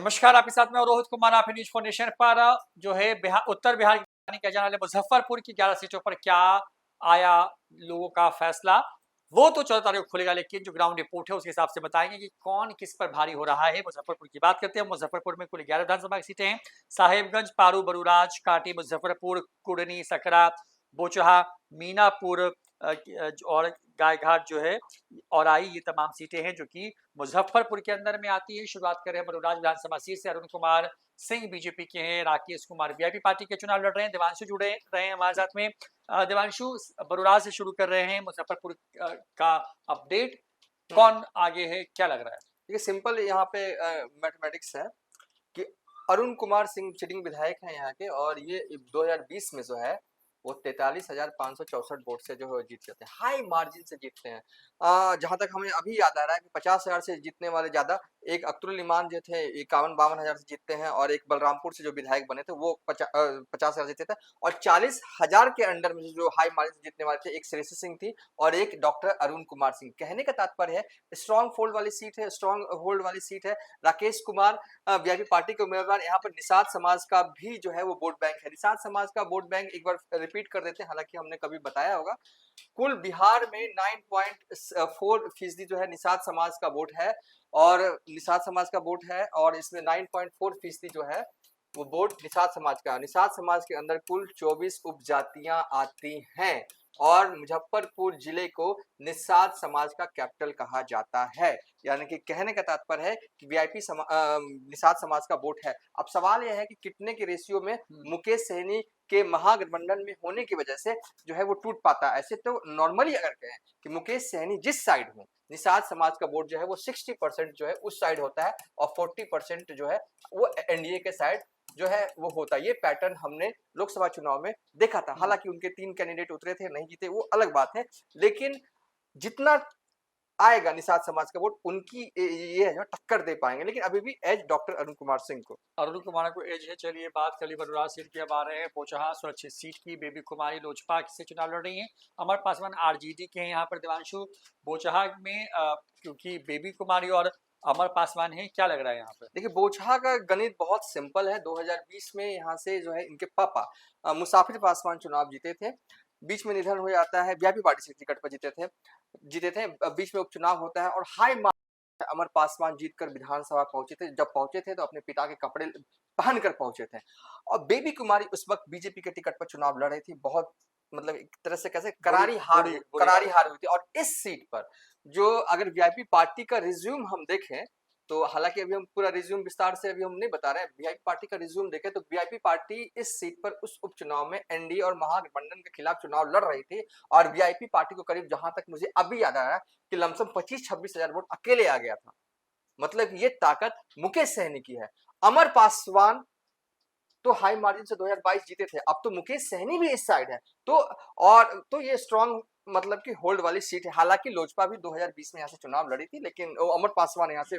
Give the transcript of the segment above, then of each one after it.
नमस्कार, आपके साथ में रोहित कुमार। आप न्यूज फाउंडेशन पर जो है उत्तर बिहार के जाने वाले मुजफ्फरपुर की 11 सीटों पर क्या आया लोगों का फैसला, वो तो 14 तारीख को खुलेगा, लेकिन जो ग्राउंड रिपोर्ट है उसके हिसाब से बताएंगे कि कौन किस पर भारी हो रहा है। मुजफ्फरपुर की बात करते हैं। मुजफ्फरपुर में कुल 11 विधानसभा की सीटें हैं। साहेबगंज, पारू, बरूराज, काटी, मुजफ्फरपुर, कुढ़नी, सकरा, बोचहा, मीनापुर और गायघाट जो है और आई, ये तमाम सीटें हैं जो कि मुजफ्फरपुर के अंदर में आती है। शुरुआत करें बरूराज विधानसभा सीट से। अरुण कुमार सिंह बीजेपी के हैं, राकेश कुमार वीआईपी पार्टी के चुनाव लड़ रहे हैं, देवांशु जुड़े रहे हैं हमारे साथ में। देवांशु, बरूराज से शुरू कर रहे हैं। मुजफ्फरपुर का अपडेट, कौन आगे है, क्या लग रहा है? ये सिंपल यहाँ पे मैथमेटिक्स है कि अरुण कुमार सिंह सिटिंग विधायक हैं यहाँ के, और ये 2020 में जो है वो 43,564 वोट से जो है जीत जाते हैं, हाई मार्जिन से जीतते हैं। जहां तक हमें अभी याद आ रहा है कि 50,000 से जीतने वाले ज्यादा एक अख्तरुल इमान जो थे 51-52 हजार से जीतते हैं, और एक बलरामपुर से जो विधायक बने थे वो 50,000 जीते थे, और 40,000 के अंडर में जो हाई मार्जिन से जीतने वाले थे एक श्रेयसी सिंह थी और एक डॉक्टर अरुण कुमार सिंह। कहने का तात्पर्य है स्ट्रॉन्ग फोल्ड वाली सीट है, स्ट्रॉन्ग होल्ड वाली सीट है। राकेश कुमार वीआईपी पार्टी के उम्मीदवार, यहाँ पर निषाद समाज का भी जो है वो वोट बैंक है। निषाद समाज का वोट बैंक एक बार रिपीट कर देते हैं, हालांकि हमने कभी बताया होगा। कुल बिहार में 9.4% जो है निषाद समाज का वोट है, और निषाद समाज का वोट है, और इसमें 9.4% जो है वो वोट निषाद समाज का। निषाद समाज के अंदर कुल 24 उपजातियां आती हैं, और मुजफ्फरपुर जिले को निषाद समाज का कैपिटल कहा जाता है। यानी कि कहने का तात्पर्य है कि वीआईपी निषाद समाज का वोट है। अब सवाल यह है कि कितने के रेशियो में मुकेश सहनी के महागठबंधन में होने की वजह से जो है वो टूट पाता है। ऐसे तो नॉर्मली अगर कहें कि मुकेश सहनी जिस साइड हो, निषाद समाज का वोट जो है वो 60% जो है उस साइड होता है, और 40% जो है वो एनडीए के साइड जो है वो होता है। ये पैटर्न हमने लोकसभा चुनाव में देखा था। हालांकि उनके 3 कैंडिडेट उतरे थे, नहीं जीते, वो अलग बात है, लेकिन जितना आएगा निषाद समाज का वोट उनकी ये है टक्कर दे पाएंगे, लेकिन अभी भी एज डॉक्टर अरुण कुमार सिंह को। अरुण कुमार को एज है। चलिए बात कर ली बरूराज सीट की, अब आ रहे हैं पोचहा सुरक्षित सीट की। बेबी कुमारी लोजपा से चुनाव लड़ रही हैं। अमर पासवान आरजेडी के हैं यहाँ पर। देवांशु, बोचहा में क्योंकि बेबी कुमारी और अमर पासवान है, क्या लग रहा है यहाँ पर? देखिए, बोचहा का गणित बहुत सिंपल है। 2020 में यहाँ से जो है इनके पापा मुसाफिर पासवान चुनाव जीते थे, बीच में निधन हो जाता है, वीआईपी पार्टी से टिकट पर जीते थे, बीच में उपचुनाव होता है, और हाई मार्जिन अमर पासवान जीतकर विधानसभा पहुंचे थे। जब पहुंचे थे तो अपने पिता के कपड़े पहनकर पहुंचे थे, और बेबी कुमारी उस वक्त बीजेपी के टिकट पर चुनाव लड़ रही थी। बहुत मतलब एक तरह से कैसे करारी हार हुई थी। और इस सीट पर जो अगर वीआईपी पार्टी का रिज्यूम हम देखें, तो हालांकि अभी हम पूरा रिज्यूम विस्तार से अभी हम नहीं बता रहे हैं, वीआईपी पार्टी का रिज्यूम देखें तो वीआईपी पार्टी इस सीट पर उस उपचुनाव में एनडीए और महागठबंधन के खिलाफ चुनाव लड़ रही थी, और वीआईपी पार्टी को करीब, जहां तक मुझे अभी याद आ रहा है, कि लमसम 25-26 हजार वोट अकेले आ गया था। मतलब ये ताकत मुकेश सहनी की है। अमर पासवान तो हाई मार्जिन से 2022 जीते थे, अब तो मुकेश सहनी भी इस साइड है, तो ये स्ट्रॉन्ग मतलब कि होल्ड वाली सीट है। हालांकि लोजपा भी 2020 में यहाँ से चुनाव लड़ी थी, लेकिन अमर पासवान यहाँ से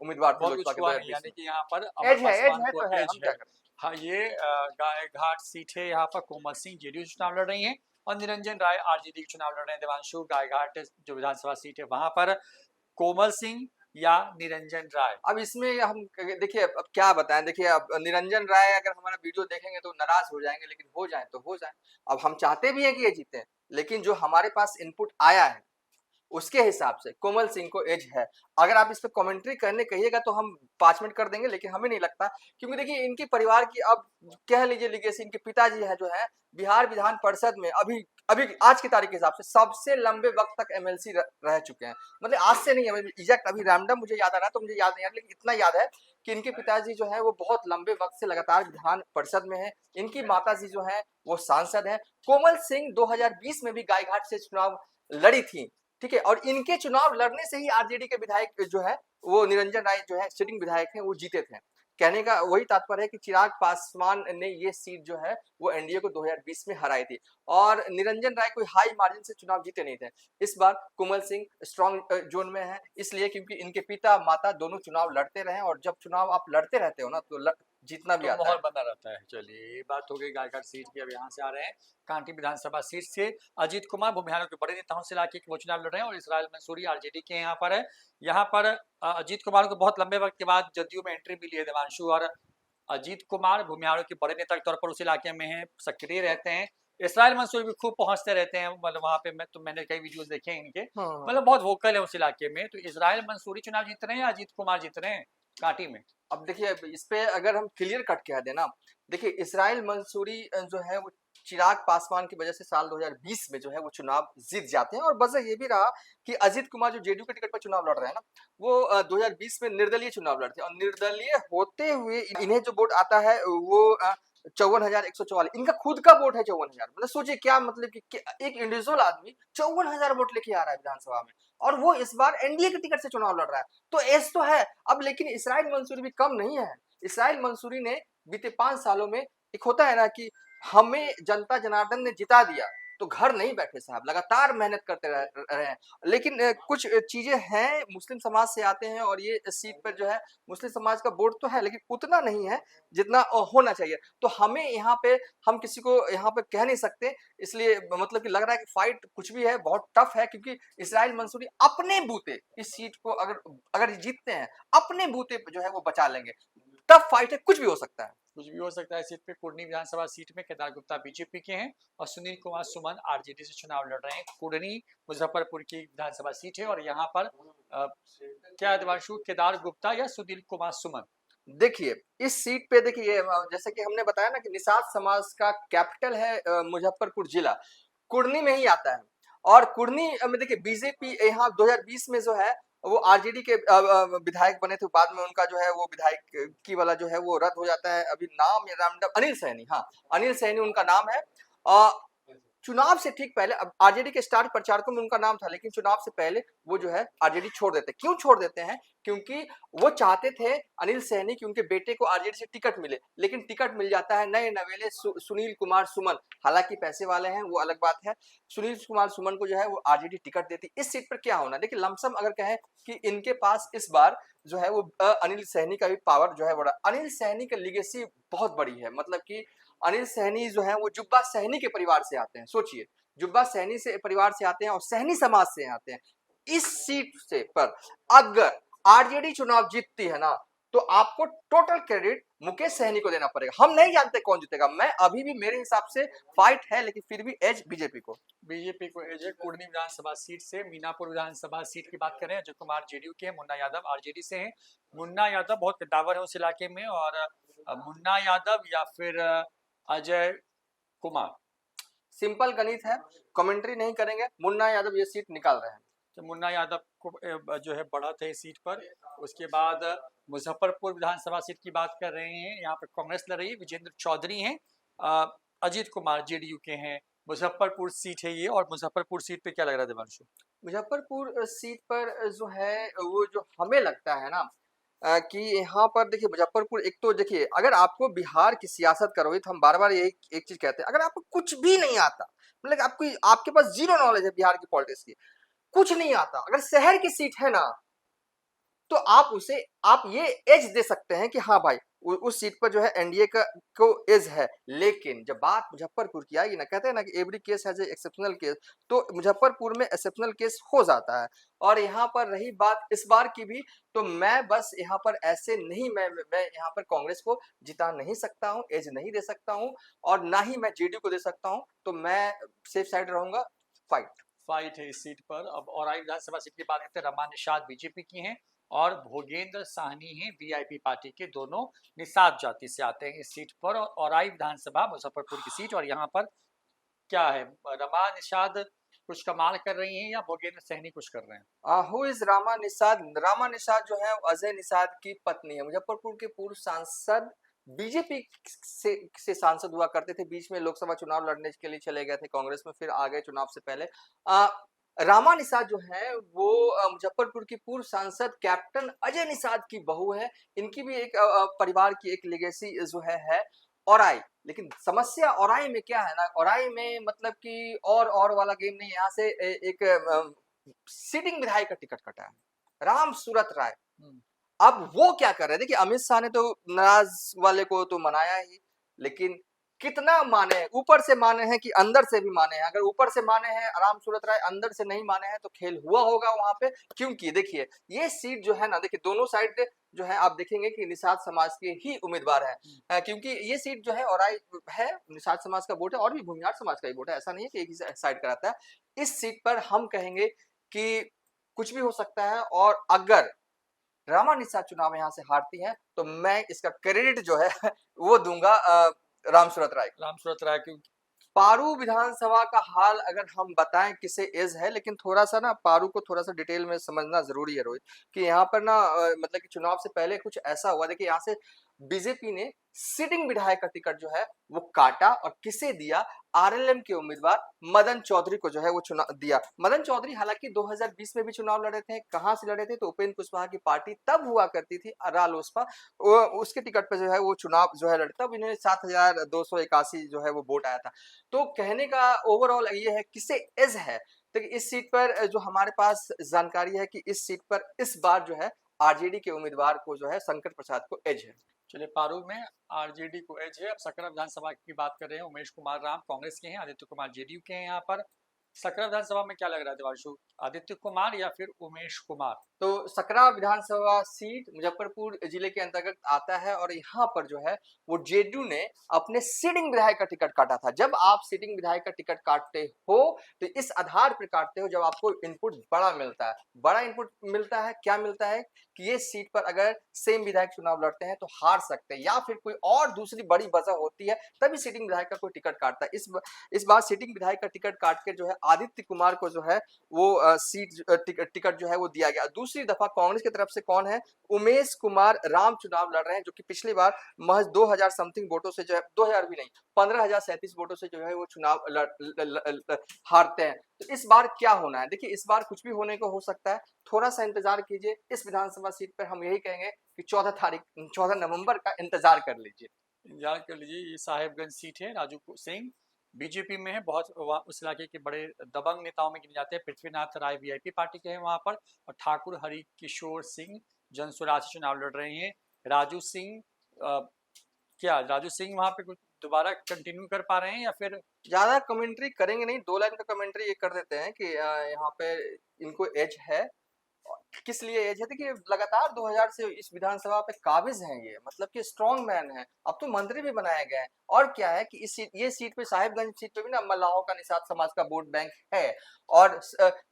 उम्मीदवार थे लोजपा के। यानी कि यहाँ पर एज है तो है, हम क्या करें। हाँ, ये गायघाट सीट है। यहाँ पर कोमल सिंह जेडीयू चुनाव लड़ रही हैं और निरंजन राय आरजेडी के चुनाव लड़ रहे हैं। देवांशु, गायघाट जो विधानसभा सीट है वहां पर कोमल सिंह या निरंजन राय। अब इसमें हम देखिए, अब क्या बताएं। देखिए, अब निरंजन राय अगर हमारा वीडियो देखेंगे तो नाराज हो जाएंगे, लेकिन हो जाए तो हो जाए। अब हम चाहते भी हैं कि ये जीते, लेकिन जो हमारे पास इनपुट आया है उसके हिसाब से कोमल सिंह को एज है। अगर आप इस पे कमेंट्री करने कहिएगा तो हम 5 मिनट कर देंगे, लेकिन हमें नहीं लगता, क्योंकि देखिए इनकी परिवार की, अब कह लीजिए लीगेसी, इनके पिताजी है जो है बिहार विधान परिषद में अभी अभी आज की तारीख के हिसाब से सबसे लंबे वक्त तक एमएलसी रह चुके हैं। मतलब आज से नहीं है, एग्जैक्ट अभी रैंडम मुझे याद आ रहा है तो मुझे याद नहीं आ रहा, लेकिन इतना याद है कि इनके पिताजी जो है वो बहुत लंबे वक्त से लगातार विधान परिषद में है। इनकी माताजी जो है वो सांसद है। कोमल सिंह 2020 में भी गायघाट से चुनाव लड़ी थी, ठीक है, और इनके चुनाव लड़ने से ही आरजेडी के विधायक जो है वो निरंजन राय जो है सिटिंग विधायक है, वो जीते थे। कहने का वही तात्पर्य है कि चिराग पासवान ने ये सीट जो है वो एनडीए को 2020 में हराई थी, और निरंजन राय कोई हाई मार्जिन से चुनाव जीते नहीं थे। इस बार कोमल सिंह स्ट्रॉन्ग जोन में है, इसलिए क्योंकि इनके पिता माता दोनों चुनाव लड़ते रहे, और जब चुनाव आप लड़ते रहते हो ना, तो जीतना भी तो आता माहौल है। बना रहता है। चलिए, ये बात हो गई गायघाट सीट की। अब यहाँ से आ रहे हैं कांटी विधानसभा सीट से। अजीत कुमार भूमिहारों के बड़े नेताओं से लाके वो चुनाव लड़ रहे हैं और इसराइल मंसूरी आरजेडी के यहाँ पर है। यहाँ पर अजीत कुमार को बहुत लंबे वक्त के बाद जदयू में एंट्री मिली है देवांशु। और अजीत कुमार भूमिहारों के बड़े नेता के तौर पर उस इलाके में हैं, सक्रिय रहते हैं। इसराइल मंसूरी भी खूब पहुंचते रहते हैं, मतलब वहाँ पे मैंने कई वीडियोस देखे हैं इनके, हाँ। मतलब बहुत वोकल है उस इलाके में। तो इसराइल मंसूरी चुनाव जीत रहे हैं या अजीत कुमार जीत रहे हैं कांटी में? अब देखिए इस पे अगर हम क्लियर कट कह देना, देखिए इसराइल मंसूरी जो है वो चिराग पासवान की वजह से साल 2020 में जो है वो चुनाव जीत जाते हैं। और वजह ये भी रहा कि अजीत कुमार जो जेडीयू के टिकट पर चुनाव लड़ रहे हैं ना, वो 2020 में निर्दलीय चुनाव लड़ते हैं और निर्दलीय होते हुए इन्हें जो वोट आता है वो 54,144। इनका खुद का वोट है 54,000। मतलब सोचिए क्या मतलब कि एक इंडिविजुअल आदमी 54,000 वोट लेके आ रहा है विधानसभा में, और वो इस बार एनडीए के टिकट से चुनाव लड़ रहा है। तो एज तो है। अब लेकिन इसराइल मंसूरी भी कम नहीं है। इसराइल मंसूरी ने बीते 5 सालों में, एक होता है ना कि हमें जनता जनार्दन ने जिता दिया, तो घर नहीं बैठे साहब, लगातार मेहनत करते रहे हैं। लेकिन कुछ चीजें हैं, मुस्लिम समाज से आते हैं और ये सीट पर जो है मुस्लिम समाज का वोट तो है लेकिन उतना नहीं है जितना होना चाहिए। तो हमें यहाँ पे, हम किसी को यहाँ पे कह नहीं सकते, इसलिए मतलब कि लग रहा है कि फाइट कुछ भी है बहुत टफ है, क्योंकि इसराइल मंसूरी अपने बूते इस सीट को अगर अगर जीतते हैं अपने बूते जो है वो बचा लेंगे। टफ फाइट है, कुछ भी हो सकता है। कुछ भी हो सकता है। सीट पे कुर्नी विधानसभा सीट में केदार गुप्ता बीजेपी के हैं और सुनील कुमार सुमन आरजेडी से चुनाव लड़ रहे हैं। कुर्नी मुजफ्फरपुर की विधानसभा सीट है और यहाँ पर क्या देवांशु, केदार गुप्ता या सुनील कुमार सुमन? देखिए इस सीट पे देखिए जैसे कि हमने बताया ना कि निषाद समाज का कैपिटल है मुजफ्फरपुर जिला, कुर्नी में ही आता है। और कुर्नी में देखिए बीजेपी यहाँ 2020 में जो है वो आरजेडी के विधायक बने थे, बाद में उनका जो है वो विधायक की वाला जो है वो रद्द हो जाता है। अभी नाम या नाम अनिल सैनी, हाँ अनिल सैनी उनका नाम है। चुनाव से ठीक पहले, अब आरजेडी के स्टार प्रचारकों में उनका नाम था, लेकिन चुनाव से पहले वो जो है आरजेडी छोड़ देते। क्यों छोड़ देते हैं? क्योंकि वो चाहते थे अनिल सैनी कि उनके बेटे को आरजेडी से टिकट मिले, लेकिन टिकट मिल जाता है नए नवेले सुनील कुमार सुमन। हालांकि पैसे वाले हैं वो अलग बात है। सुनील कुमार सुमन को जो है वो आरजेडी टिकट देती। इस सीट पर क्या होना, देखिए लमसम अगर कहें कि इनके पास इस बार जो है वो अनिल सैनी का भी पावर जो है बड़ा। अनिल सैनी का लिगेसी बहुत बड़ी है, मतलब कि अनिल सैनी जो है वो जुब्बा सहनी के परिवार से आते हैं। सोचिए, जुब्बा सहनी से परिवार से आते हैं और सहनी समाज से आते हैं। इस सीट से पर अगर आरजेडी चुनाव जीतती है ना, तो आपको टोटल क्रेडिट मुकेश सहनी को देना पड़ेगा। हम नहीं जानते कौन जीतेगा, मैं अभी भी मेरे हिसाब से फाइट है, लेकिन फिर भी एज बीजेपी को। बीजेपी को एज है। कुर्नी विधानसभा सीट से। मीनापुर विधानसभा सीट की बात करें, अजय कुमार जेडीयू के, मुन्ना यादव आरजेडी से हैं। मुन्ना यादव बहुत कद्दावर है उस इलाके में, और मुन्ना यादव या फिर अजय कुमार? सिंपल गणित है, कमेंट्री नहीं करेंगे, मुन्ना यादव ये सीट निकाल रहे हैं। तो मुन्ना यादव को जो है बढ़त है इस सीट पर। उसके बाद मुजफ्फरपुर विधानसभा सीट की बात कर रहे हैं, यहाँ पर कांग्रेस लड़ रही है, विजेंद्र चौधरी हैं। अजीत कुमार जेडीयू के हैं। मुजफ्फरपुर सीट है ये, और मुजफ्फरपुर सीट पे क्या लग रहा है देवांशु? मुजफ्फरपुर सीट पर जो है वो जो हमें लगता है ना कि यहाँ पर देखिए मुजफ्फरपुर, एक तो देखिए अगर आपको बिहार की सियासत करोगे तो हम बार बार यही एक चीज कहते हैं, अगर आपको कुछ भी नहीं आता, मतलब आपको आपके पास जीरो नॉलेज है बिहार की पॉलिटिक्स की, कुछ नहीं आता, अगर शहर की सीट है ना, तो आप उसे आप ये एज दे सकते हैं कि हाँ भाई उस सीट पर जो है एनडीए का को एज है। लेकिन जब बात मुजफ्फरपुर की आएगी ना, कहते हैं ना कि every case has a exceptional case, तो मुजफ्फरपुर में एक्सेप्शनल केस हो जाता है। और यहाँ पर रही बात इस बार की भी, तो मैं बस यहाँ पर ऐसे नहीं, मैं यहाँ पर कांग्रेस को जिता नहीं सकता हूँ, एज नहीं दे सकता हूँ, और ना ही मैं जेडीयू को दे सकता हूँ। तो मैं सेफ साइड रहूंगा। फाइट है इस सीट पर। अब औराई विधानसभा सीट की बात करते हैं, रमा निषाद बीजेपी की हैं और भोगेंद्र साहनी हैं वीआईपी पार्टी के, दोनों निषाद जाति से आते हैं इस सीट पर। और औराई विधानसभा मुजफ्फरपुर की सीट, और यहाँ पर क्या है, रमा निषाद कुछ कमाल कर रही हैं या भोगेंद्र सहनी कुछ कर रहे हैं? Who is Rama Nishad? रामा निषाद जो है अजय निषाद की पत्नी है, मुजफ्फरपुर के पूर्व सांसद, बीजेपी से सांसद हुआ करते थे, बीच में लोकसभा चुनाव लड़ने के लिए चले गए थे कांग्रेस में, फिर आ गए चुनाव से पहले। रामा निषाद जो है वो मुजफ्फरपुर की पूर्व सांसद कैप्टन अजय निषाद की बहू है। इनकी भी एक परिवार की एक लेगेसी जो है औराई। लेकिन समस्या औराई में क्या है ना, औराई में मतलब कि और वाला गेम नहीं, यहाँ से एक सिटिंग विधायक का टिकट कटा है, राम सूरत राय। अब वो क्या कर रहे हैं, देखिए अमित शाह ने तो नाराज वाले को तो मनाया ही, लेकिन कितना माने हैं, ऊपर से माने हैं कि अंदर से भी माने हैं। अगर ऊपर से माने हैं राम सूरत राय, अंदर से नहीं माने हैं, तो खेल हुआ होगा वहां पे। क्योंकि देखिए ये सीट जो है ना, देखिए दोनों साइड जो है आप देखेंगे कि निषाद समाज के ही उम्मीदवार हैं। क्योंकि ये सीट जो है औराई है, निषाद समाज का वोट है और भी भूमिहार समाज का ही वोट है, ऐसा नहीं है कि एक ही साइड का रहता है। इस सीट पर हम कहेंगे कि कुछ भी हो सकता है, और अगर रमा निषाद चुनाव यहाँ से हारती हैं, तो मैं इसका क्रेडिट जो है वो दूंगा राम सूरत राय को। राम सूरत राय की पारू विधानसभा का हाल अगर हम बताएं किसे एज है, लेकिन थोड़ा सा ना पारू को थोड़ा सा डिटेल में समझना जरूरी है रोहित, कि यहाँ पर ना मतलब कि चुनाव से पहले कुछ ऐसा हुआ। देखिए यहाँ से बीजेपी ने सिटिंग विधायक का टिकट जो है वो काटा, और किसे दिया, आरएलएम के उम्मीदवार मदन चौधरी को जो है वो चुनाव दिया। मदन चौधरी हालांकि 2020 में भी चुनाव लड़े थे, कहां से लड़े थे, तो उपेंद्र कुशवाहा की पार्टी तब हुआ करती थी रालोसपा, उसके टिकट पे जो है वो चुनाव जो है लड़े, तब इन्हें 7281 जो है वो वोट आया था। तो कहने का ओवरऑल ये है किसे एज है। तो इस सीट पर जो हमारे पास जानकारी है कि इस सीट पर इस बार जो है आरजेडी के उम्मीदवार को जो है शंकर प्रसाद को एज है। चलिए, पारू में आरजेडी को एज है। अब सकरा विधानसभा की बात कर रहे हैं। उमेश कुमार राम कांग्रेस के हैं, आदित्य कुमार जेडीयू के हैं। यहाँ पर सकरा विधानसभा में क्या लग रहा है देवांशु, आदित्य कुमार या फिर उमेश कुमार? तो सकरा विधानसभा सीट मुजफ्फरपुर जिले के अंतर्गत आता है, और यहाँ पर जो है वो जेडीयू ने अपने सिटिंग विधायक का टिकट काटा था। जब आप सिटिंग विधायक का टिकट काटते हो तो इस आधार पर काटते हो जब आपको इनपुट बड़ा मिलता है। बड़ा इनपुट मिलता है, क्या मिलता है कि ये सीट पर अगर सेम विधायक चुनाव लड़ते हैं तो हार सकते हैं, या फिर कोई और दूसरी बड़ी वजह होती है, तभी सिटिंग विधायक का कोई टिकट काटता है। इस बार सिटिंग विधायक का टिकट काट के जो है आदित्य कुमार को जो है वो टिकट जो है वो दिया गया। दूसरी दफा कांग्रेस की तरफ से कौन है, उमेश कुमार राम चुनाव लड़ रहे हैं, जो कि पिछली बार महज 2000 समथिंग वोटों से जो है, 2000 भी नहीं, 15,037 वोटों से जो है वो चुनाव हारते हैं। तो इस बार क्या होना है, देखिए इस बार कुछ भी होने को हो सकता है, थोड़ा सा इंतजार कीजिए। इस विधानसभा सीट पर हम यही कहेंगे कि 14 नवंबर का इंतजार कर लीजिए। इंतजार कर लीजिए। ये साहेबगंज सीट है, राजू सिंह बीजेपी में है, बहुत उस इलाके के बड़े दबंग नेताओं में गिने जाते हैं। पृथ्वीनाथ राय वीआईपी पार्टी के हैं वहां पर, और ठाकुर हरि किशोर सिंह जनसुराज से चुनाव लड़ रहे हैं। राजू सिंह क्या राजू सिंह वहां पे कुछ दोबारा कंटिन्यू कर पा रहे हैं, या फिर ज्यादा कमेंट्री करेंगे नहीं, 2 लाइन का कमेंट्री ये कर देते हैं कि यहाँ पे इनको एज है। किस लिए एज है, देखिए लगातार 2000 से इस विधानसभा पे काबिज हैं ये, मतलब कि स्ट्रॉन्ग मैन है, अब तो मंत्री भी बनाए गए हैं। और क्या है कि ये सीट पे, साहिबगंज सीट पे भी ना मल्लाहों का निषाद समाज का वोट बैंक है। और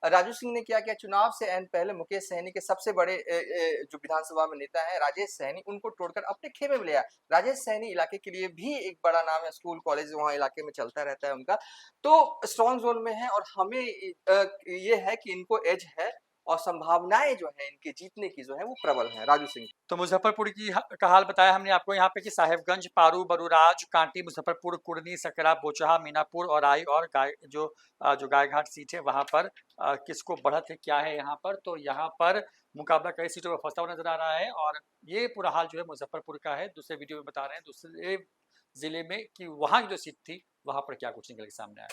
राजू सिंह ने क्या किया, चुनाव से एंड पहले मुकेश सहनी के सबसे बड़े जो विधानसभा में नेता है राजेश सहनी, उनको तोड़कर अपने खेमे में लिया। राजेश सहनी इलाके के लिए भी एक बड़ा नाम है, स्कूल कॉलेज वहाँ इलाके में चलता रहता है उनका, तो स्ट्रॉन्ग जोन में है। और हमें ये है कि इनको एज है, और संभावनाएं जो है इनके जीतने की जो है वो प्रबल है राजू सिंह। तो मुजफ्फरपुर का हाल बताया हमने आपको यहाँ पे कि साहेबगंज, पारू, बरूराज, कांटी, मुजफ्फरपुर, कुर्नी, सकरा, बोचहा, मीनापुर और आई, और जो गायघाट सीट है वहां पर किसको बढ़त है, क्या है यहाँ पर। तो यहाँ पर मुकाबला कई सीटों पर फंसा हुआ नजर आ रहा है, और ये पूरा हाल जो है मुजफ्फरपुर का है। दूसरे वीडियो में बता रहे हैं दूसरे जिले में कि वहां की जो सीट थी वहां पर क्या कुछ निकल के सामने आया।